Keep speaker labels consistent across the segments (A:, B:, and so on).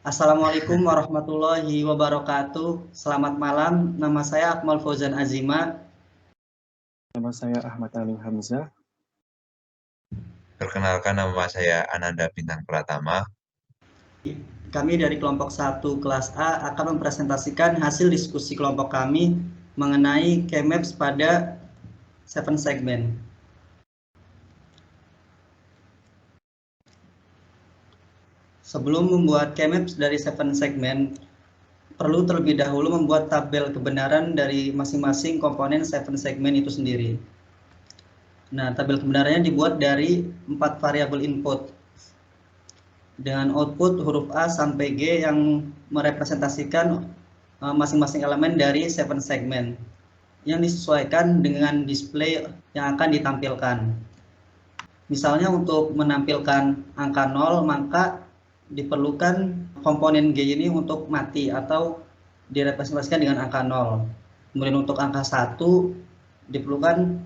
A: Assalamualaikum warahmatullahi wabarakatuh. Selamat malam, nama saya Akmal Fauzan Azima.
B: Nama saya Ahmad Ali Hamzah.
C: Perkenalkan, nama saya Ananda Bintang Pratama.
A: Kami dari kelompok 1 kelas A akan mempresentasikan hasil diskusi kelompok kami mengenai K-Maps pada 7 segmen. Sebelum membuat K-Maps dari 7 segmen, perlu terlebih dahulu membuat tabel kebenaran dari masing-masing komponen 7 segmen itu sendiri. Nah, tabel kebenarannya dibuat dari 4 variabel input dengan output huruf A sampai G yang merepresentasikan masing-masing elemen dari 7 segmen yang disesuaikan dengan display yang akan ditampilkan. Misalnya untuk menampilkan angka 0, maka diperlukan komponen G ini untuk mati atau direpresentasikan dengan angka 0. Kemudian untuk angka 1 diperlukan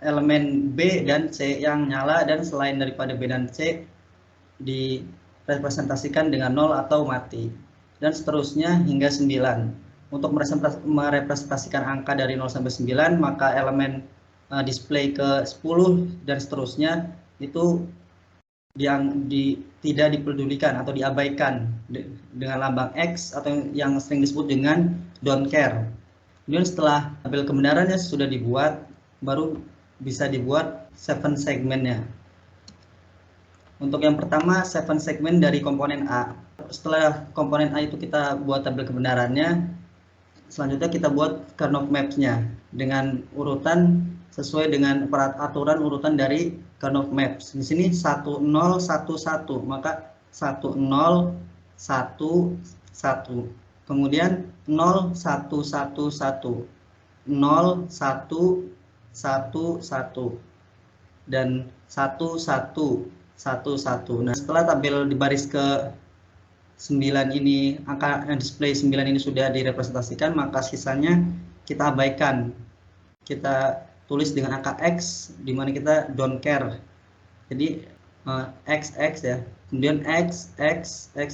A: elemen B dan C yang nyala, dan selain daripada B dan C direpresentasikan dengan 0 atau mati, dan seterusnya hingga 9. Untuk merepresentasikan angka dari 0 sampai 9, maka elemen display ke 10 dan seterusnya itu tidak dipedulikan atau diabaikan dengan lambang X atau yang sering disebut dengan don't care. Kemudian setelah tabel kebenarannya sudah dibuat, baru bisa dibuat 7 segmennya. Untuk yang pertama, 7 segmen dari komponen A. Setelah komponen A itu kita buat tabel kebenarannya, selanjutnya kita buat kernel maps-nya dengan urutan sesuai dengan aturan urutan dari kernel maps. Di sini 1011, maka 1011, kemudian 0111, 0111, dan 1111. Nah, setelah tabel di baris ke 9 ini, angka display 9 ini sudah direpresentasikan, maka sisanya kita abaikan. Kita tulis dengan angka X, di mana kita don't care. Jadi XX ya, kemudian X,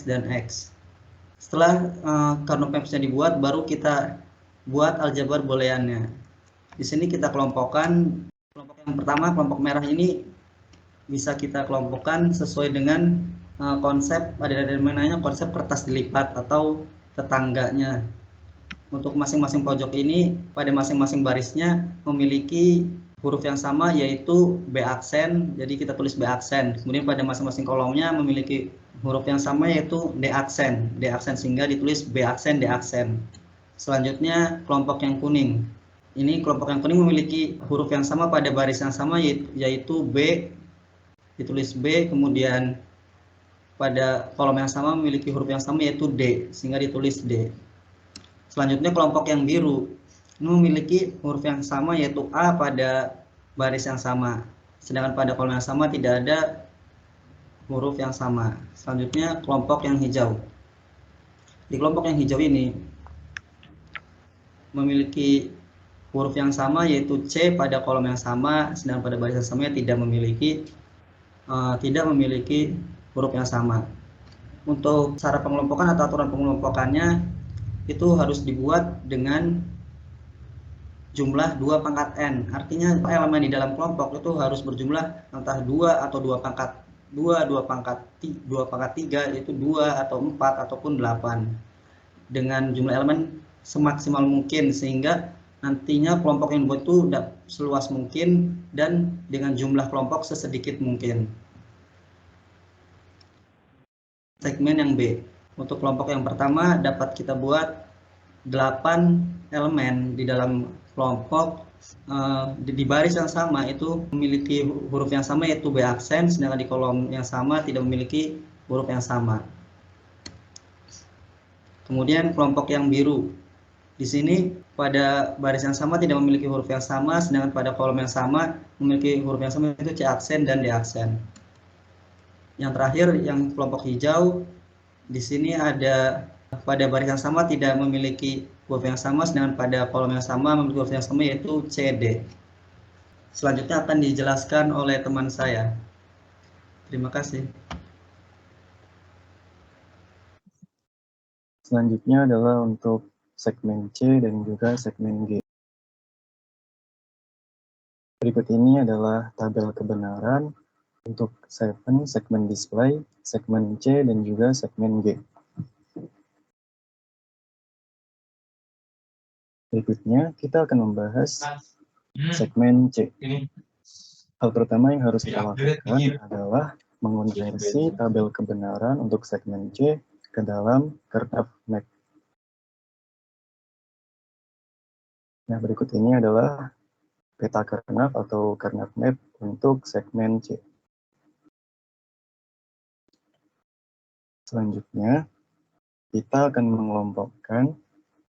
A: dan X. Setelah kernel maps-nya dibuat, baru kita buat aljabar booleannya. Di sini kita kelompokkan. Kelompok yang pertama, kelompok merah ini bisa kita kelompokkan sesuai dengan konsep, ada namanya konsep kertas dilipat atau tetangganya. Untuk masing-masing pojok ini, pada masing-masing barisnya memiliki huruf yang sama, yaitu B aksen, jadi kita tulis B aksen. Kemudian pada masing-masing kolomnya memiliki huruf yang sama, yaitu D aksen, sehingga ditulis B aksen, D aksen. Selanjutnya kelompok yang kuning. Ini kelompok yang kuning memiliki huruf yang sama pada baris yang sama, yaitu B, ditulis B, kemudian pada kolom yang sama memiliki huruf yang sama, yaitu D, sehingga ditulis D. Selanjutnya kelompok yang biru ini memiliki huruf yang sama, yaitu A pada baris yang sama, sedangkan pada kolom yang sama tidak ada huruf yang sama. Selanjutnya kelompok yang hijau. Di kelompok yang hijau ini memiliki huruf yang sama, yaitu C pada kolom yang sama, sedangkan pada baris yang sama tidak memiliki huruf yang sama. Untuk cara pengelompokan atau aturan pengelompokannya itu harus dibuat dengan jumlah 2 pangkat n. Artinya elemen di dalam kelompok itu harus berjumlah entah 2 atau 2 pangkat 2, 2 pangkat 3, yaitu 2 atau 4 ataupun 8. Dengan jumlah elemen semaksimal mungkin, sehingga nantinya kelompok yang dibuat itu seluas mungkin dan dengan jumlah kelompok sesedikit mungkin. Segmen yang B. Untuk kelompok yang pertama dapat kita buat 8 elemen di dalam kelompok di baris yang sama itu memiliki huruf yang sama, yaitu B aksen, sedangkan di kolom yang sama tidak memiliki huruf yang sama. Kemudian kelompok yang biru. Di sini pada baris yang sama tidak memiliki huruf yang sama, sedangkan pada kolom yang sama memiliki huruf yang sama, yaitu C aksen dan D aksen. Yang terakhir yang kelompok hijau. Di sini ada pada baris yang sama tidak memiliki huruf yang sama, sedangkan pada kolom yang sama memiliki huruf yang sama, yaitu C, D. Selanjutnya akan dijelaskan oleh teman saya. Terima kasih.
B: Selanjutnya adalah untuk segmen C dan juga segmen G. Berikut ini adalah tabel kebenaran untuk segmen display, segmen C, dan juga segmen G. Berikutnya, kita akan membahas segmen C. Hal pertama yang harus kita lakukan adalah mengonversi tabel kebenaran untuk segmen C ke dalam kernel map. Nah, berikut ini adalah peta kernel atau kernel map untuk segmen C. Selanjutnya, kita akan mengelompokkan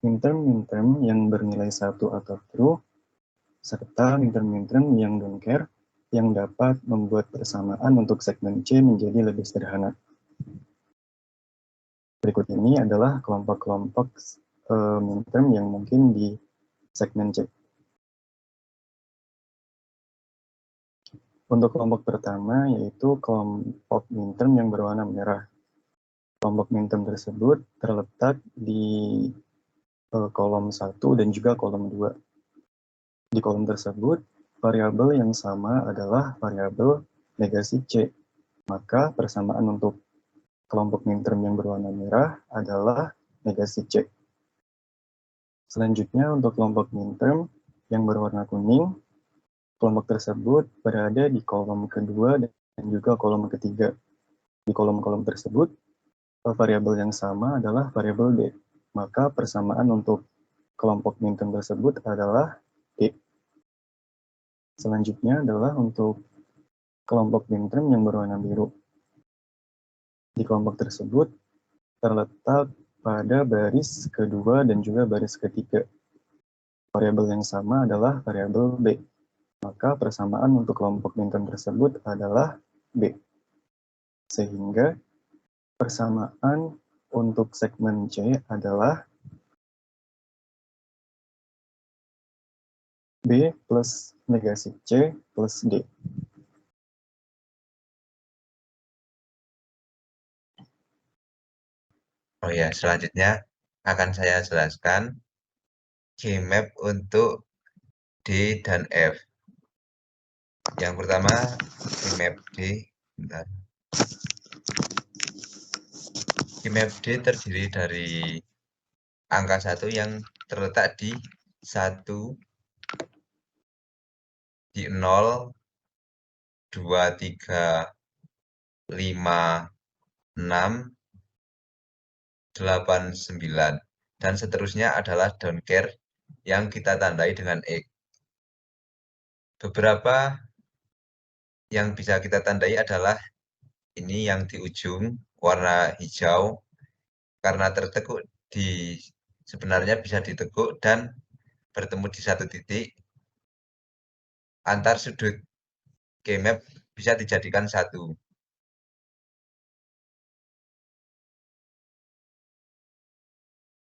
B: minterm yang bernilai 1 atau true, serta minterm yang don't care, yang dapat membuat persamaan untuk segmen C menjadi lebih sederhana. Berikut ini adalah kelompok-kelompok minterm yang mungkin di segmen C. Untuk kelompok pertama yaitu kelompok minterm yang berwarna merah. Kelompok minterm tersebut terletak di kolom 1 dan juga kolom 2. Di kolom tersebut, variabel yang sama adalah variabel negasi C. Maka persamaan untuk kelompok minterm yang berwarna merah adalah negasi C. Selanjutnya untuk kelompok minterm yang berwarna kuning, kelompok tersebut berada di kolom kedua dan juga kolom ketiga. Di kolom-kolom tersebut, variabel yang sama adalah variabel D. Maka persamaan untuk kelompok minterm tersebut adalah D. Selanjutnya adalah untuk kelompok minterm yang berwarna biru. Di kelompok tersebut terletak pada baris kedua dan juga baris ketiga. Variabel yang sama adalah variabel B. Maka persamaan untuk kelompok minterm tersebut adalah B. Sehingga persamaan untuk segmen C adalah B plus negasi C plus D.
C: Oh ya, selanjutnya akan saya jelaskan Gmap untuk D dan F. Yang pertama, Gmap D. Bentar. Gmap D terdiri dari angka 1 yang terletak di 1, di 0, 2, 3, 5, 6, 8, 9, dan seterusnya adalah don't care yang kita tandai dengan X. Beberapa yang bisa kita tandai adalah ini yang di ujung warna hijau karena tertekuk sebenarnya bisa ditekuk dan bertemu di satu titik antar sudut Gmap bisa dijadikan satu.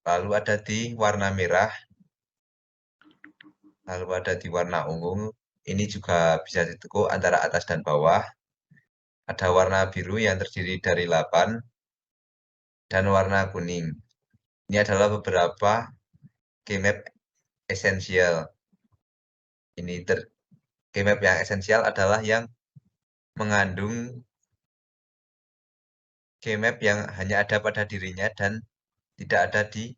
C: Lalu ada di warna merah, lalu ada di warna ungu. Ini juga bisa ditekuk antara atas dan bawah. Ada warna biru yang terdiri dari 8 dan warna kuning. Ini adalah beberapa Gmap esensial. Gmap yang esensial adalah yang mengandung Gmap yang hanya ada pada dirinya dan tidak ada di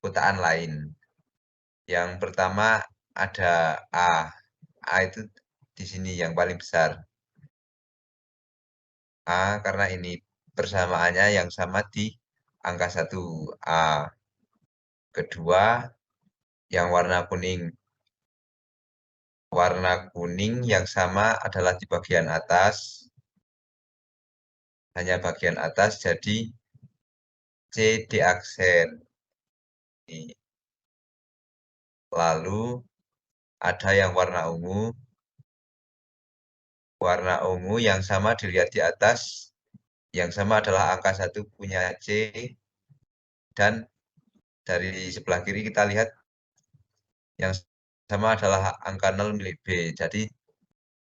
C: kotaan lain. Yang pertama ada A. A itu di sini yang paling besar. A karena ini persamaannya yang sama di angka 1 A. Kedua yang warna kuning. Warna kuning yang sama adalah di bagian atas. Hanya bagian atas jadi C diaksen. Lalu ada yang warna ungu. Warna ungu yang sama dilihat di atas. Yang sama adalah angka 1 punya C. Dan dari sebelah kiri kita lihat yang sama adalah angka 0 milik B. Jadi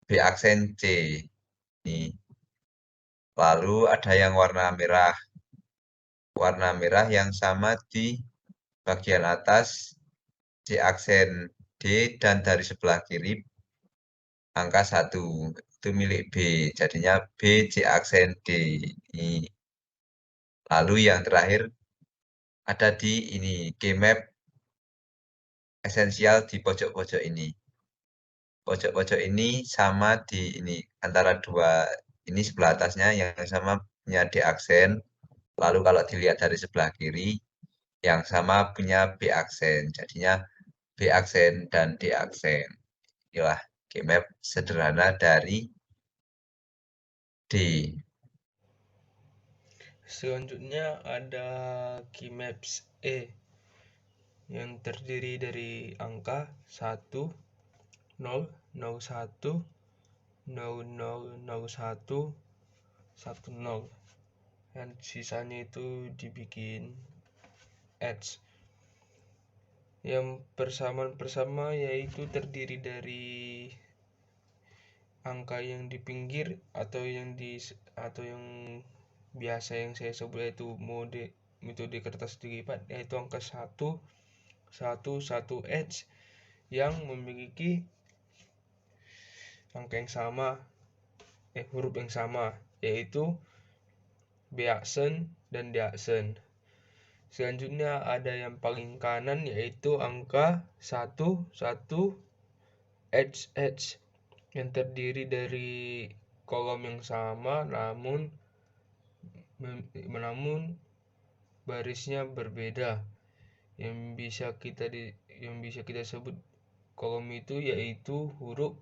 C: B aksen C. Ini. Lalu ada yang warna merah. warna merah yang sama di bagian atas C aksen D dan dari sebelah kiri angka 1 itu milik B, jadinya B C aksen D. Lalu yang terakhir ada di ini Kmap esensial di pojok-pojok ini. Pojok-pojok ini sama di ini antara dua ini sebelah atasnya yang sama punya D aksen. Lalu kalau dilihat dari sebelah kiri yang sama punya B aksen. Jadinya B aksen dan D aksen. Inilah Kmap sederhana dari D.
D: Selanjutnya ada Kmaps E yang terdiri dari angka 1, 0, 01, 0001, 10, dan sisanya itu dibikin edge. Yang persamaan yaitu terdiri dari angka yang di pinggir atau yang biasa yang saya sebut yaitu metode kertas dilipat, yaitu angka 1, 1 edge yang memiliki angka yang sama, huruf yang sama, yaitu B aksen dan D aksen. Selanjutnya ada yang paling kanan yaitu angka 1, 1 edge yang terdiri dari kolom yang sama namun barisnya berbeda. Yang bisa kita sebut kolom itu yaitu huruf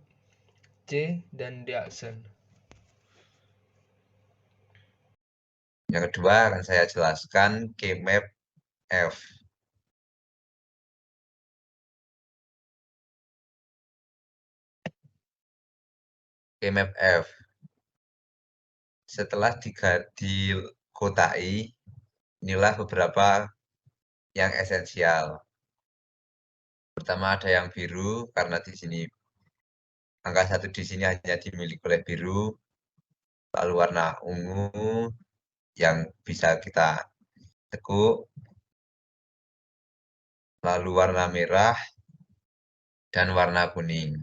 D: C dan D aksen.
C: Yang kedua akan saya jelaskan Kmap F. Kmap F. Setelah dikotai, inilah beberapa yang esensial. Pertama ada yang biru karena di sini angka 1 di sini hanya dimiliki oleh biru. Lalu warna ungu yang bisa kita tekuk. Lalu warna merah dan warna kuning.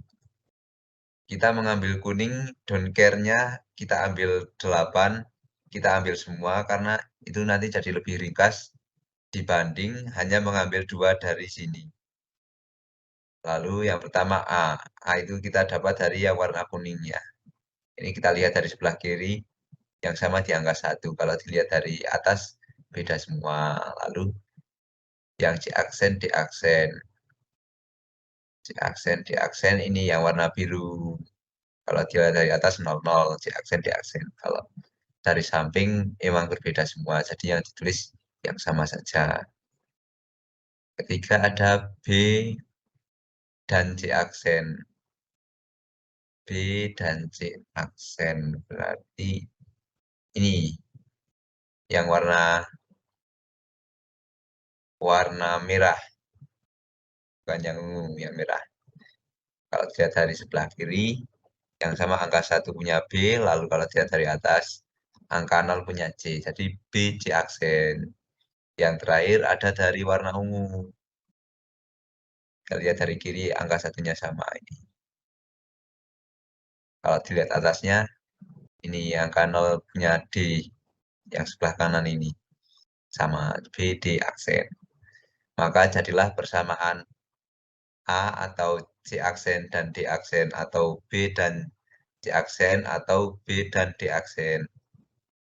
C: Kita mengambil kuning, don't care-nya kita ambil 8, kita ambil semua karena itu nanti jadi lebih ringkas dibanding hanya mengambil 2 dari sini. Lalu yang pertama A. A itu kita dapat dari yang warna kuningnya. Ini kita lihat dari sebelah kiri, yang sama di angka 1. Kalau dilihat dari atas, beda semua. Lalu yang C aksen, D aksen. C aksen, D aksen ini yang warna biru. Kalau dilihat dari atas 00, C aksen, D aksen. Kalau dari samping emang berbeda semua, jadi yang ditulis yang sama saja. Ketiga ada B dan C aksen. B dan C aksen berarti ini yang warna merah, bukan yang ungu, yang merah. Kalau dilihat dari sebelah kiri, yang sama angka 1 punya B, lalu kalau dilihat dari atas, angka 0 punya C, jadi B, C aksen. Yang terakhir ada dari warna ungu. Kita lihat dari kiri, angka 1-nya sama ini. Kalau dilihat atasnya, ini angka 0 punya D, yang sebelah kanan ini. Sama B, D aksen. Maka jadilah persamaan A atau C aksen dan D aksen, atau B dan C aksen, atau B dan D aksen.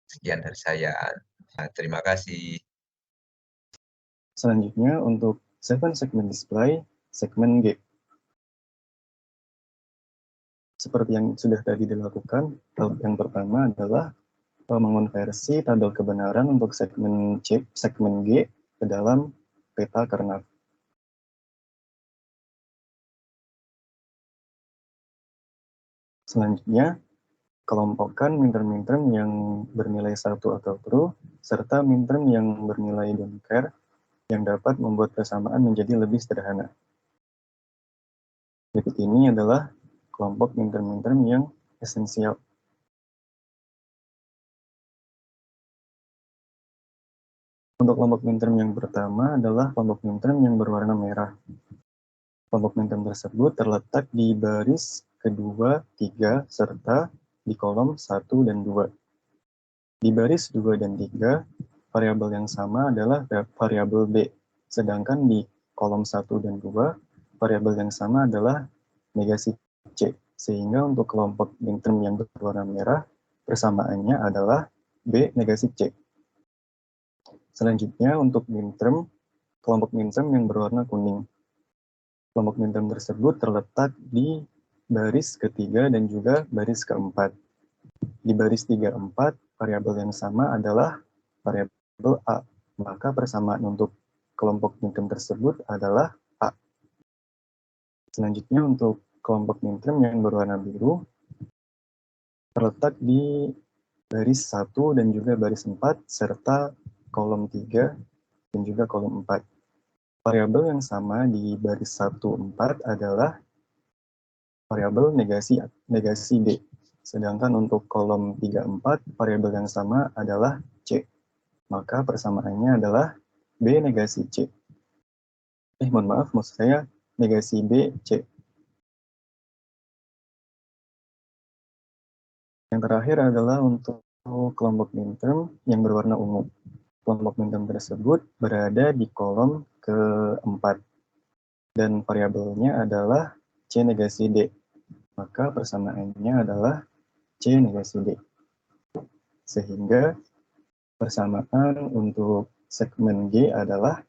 C: Sekian dari saya. Nah, terima kasih.
B: Selanjutnya untuk 7 segment display, segmen G. Seperti yang sudah tadi dilakukan, yang pertama adalah mengonversi tabel kebenaran untuk segmen G ke dalam peta Karnaugh. Selanjutnya, kelompokkan minterm yang bernilai 1 atau true, serta minterm yang bernilai don't care, yang dapat membuat persamaan menjadi lebih sederhana. Berikut ini adalah kelompok minterm yang esensial. Untuk kelompok minterm yang pertama adalah kelompok minterm yang berwarna merah. Kelompok minterm tersebut terletak di baris kedua, 3, serta di kolom 1 dan 2. Di baris 2 dan 3, variabel yang sama adalah variabel B, sedangkan di kolom 1 dan 2, variabel yang sama adalah negasi C, sehingga untuk kelompok minterm yang berwarna merah, persamaannya adalah B negasi C. Selanjutnya untuk kelompok minterm yang berwarna kuning. Kelompok minterm tersebut terletak di baris ketiga dan juga baris keempat. Di baris 3, 4, variabel yang sama adalah variabel A. Maka persamaan untuk kelompok minterm tersebut adalah A. Selanjutnya untuk kelompok minterm yang berwarna biru, terletak di baris 1 dan juga baris 4, serta kolom 3 dan juga kolom 4. Variabel yang sama di baris 1, 4 adalah variabel negasi B. Sedangkan untuk kolom 3, 4, variabel yang sama adalah C. Maka persamaannya adalah B negasi C. Mohon maaf, maksud saya negasi B, C. Yang terakhir adalah untuk kelompok minterm yang berwarna ungu. Kelompok minterm tersebut berada di kolom keempat dan variabelnya adalah C negasi D. Maka persamaannya adalah C negasi D. Sehingga persamaan untuk segmen G adalah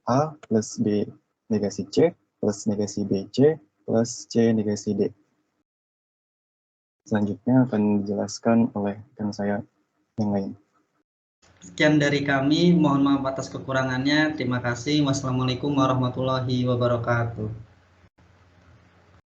B: A plus B negasi C plus negasi BC plus C negasi D. Selanjutnya akan dijelaskan oleh rekan saya yang lain.
A: Sekian dari kami, mohon maaf atas kekurangannya. Terima kasih. Wassalamualaikum warahmatullahi wabarakatuh.